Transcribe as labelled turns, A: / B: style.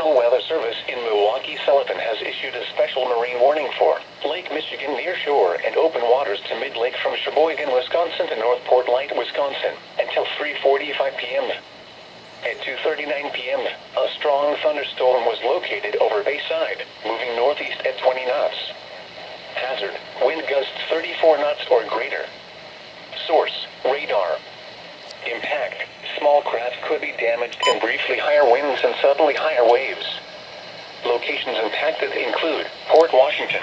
A: National Weather Service in Milwaukee-Sullivan has issued a special marine warning for Lake Michigan near shore and open waters to mid-lake from Sheboygan, Wisconsin to North Port Light, Wisconsin, until 3:45 p.m. At 2:39 p.m., a strong thunderstorm was located over Bayside, moving northeast at 20 knots. Hazard, wind gusts 34 knots or greater. Source, radar. Impact, small craft could be damaged in briefly higher winds and suddenly higher waves. Locations impacted include Port Washington,